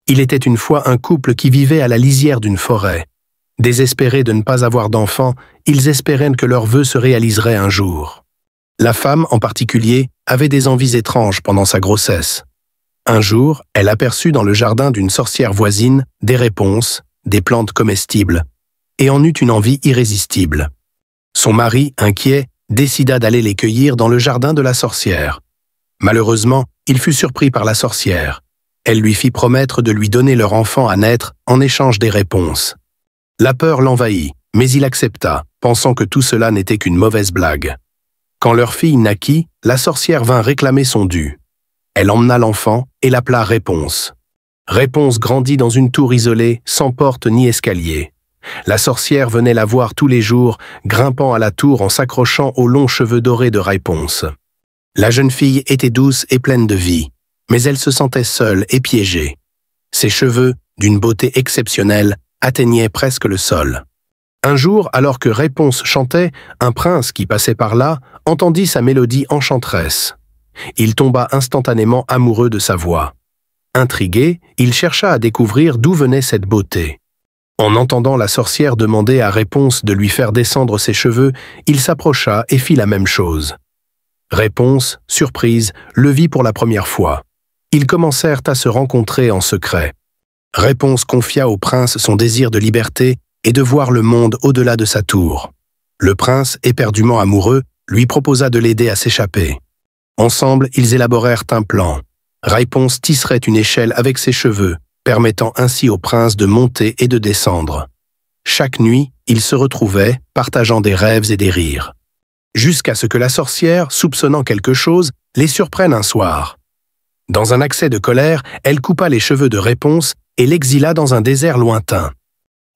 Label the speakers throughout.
Speaker 1: Il était une fois un couple qui vivait à la lisière d'une forêt. Désespérés de ne pas avoir d'enfants, ils espéraient que leur vœu se réaliserait un jour. La femme, en particulier, avait des envies étranges pendant sa grossesse. Un jour, elle aperçut dans le jardin d'une sorcière voisine des réponses, des plantes comestibles, et en eut une envie irrésistible. Son mari, inquiet, décida d'aller les cueillir dans le jardin de la sorcière. Malheureusement, il fut surpris par la sorcière. Elle lui fit promettre de lui donner leur enfant à naître en échange des réponses. La peur l'envahit, mais il accepta, pensant que tout cela n'était qu'une mauvaise blague. Quand leur fille naquit, la sorcière vint réclamer son dû. Elle emmena l'enfant et l'appela Réponse. Réponse grandit dans une tour isolée, sans porte ni escalier. La sorcière venait la voir tous les jours, grimpant à la tour en s'accrochant aux longs cheveux dorés de Réponse. La jeune fille était douce et pleine de vie, mais elle se sentait seule et piégée. Ses cheveux, d'une beauté exceptionnelle, atteignaient presque le sol. Un jour, alors que Réponse chantait, un prince qui passait par là entendit sa mélodie enchanteresse. Il tomba instantanément amoureux de sa voix. Intrigué, il chercha à découvrir d'où venait cette beauté. En entendant la sorcière demander à Réponse de lui faire descendre ses cheveux, il s'approcha et fit la même chose. Réponse, surprise, le vit pour la première fois. Ils commencèrent à se rencontrer en secret. Réponse confia au prince son désir de liberté et de voir le monde au-delà de sa tour. Le prince, éperdument amoureux, lui proposa de l'aider à s'échapper. Ensemble, ils élaborèrent un plan. Réponse tisserait une échelle avec ses cheveux, permettant ainsi au prince de monter et de descendre. Chaque nuit, ils se retrouvaient, partageant des rêves et des rires. Jusqu'à ce que la sorcière, soupçonnant quelque chose, les surprenne un soir. Dans un accès de colère, elle coupa les cheveux de Réponse et l'exila dans un désert lointain.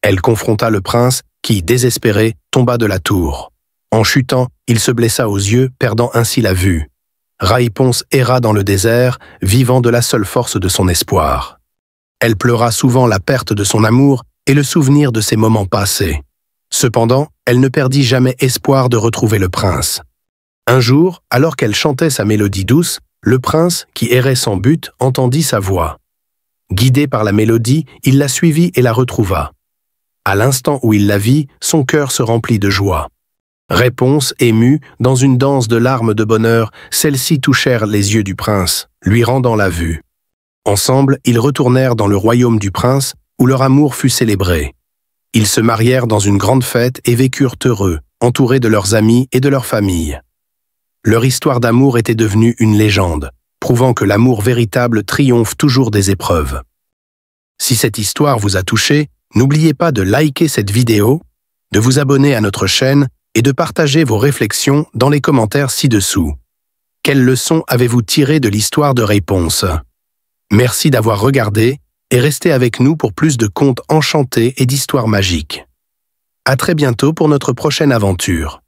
Speaker 1: Elle confronta le prince, qui, désespéré, tomba de la tour. En chutant, il se blessa aux yeux, perdant ainsi la vue. Réponse erra dans le désert, vivant de la seule force de son espoir. Elle pleura souvent la perte de son amour et le souvenir de ses moments passés. Cependant, elle ne perdit jamais espoir de retrouver le prince. Un jour, alors qu'elle chantait sa mélodie douce, le prince, qui errait sans but, entendit sa voix. Guidé par la mélodie, il la suivit et la retrouva. À l'instant où il la vit, son cœur se remplit de joie. Réponse, émue, dans une danse de larmes de bonheur, celles-ci touchèrent les yeux du prince, lui rendant la vue. Ensemble, ils retournèrent dans le royaume du prince, où leur amour fut célébré. Ils se marièrent dans une grande fête et vécurent heureux, entourés de leurs amis et de leur famille. Leur histoire d'amour était devenue une légende, prouvant que l'amour véritable triomphe toujours des épreuves. Si cette histoire vous a touché, n'oubliez pas de liker cette vidéo, de vous abonner à notre chaîne et de partager vos réflexions dans les commentaires ci-dessous. Quelles leçons avez-vous tirées de l'histoire de Réponse? Merci d'avoir regardé et restez avec nous pour plus de contes enchantés et d'histoires magiques. À très bientôt pour notre prochaine aventure.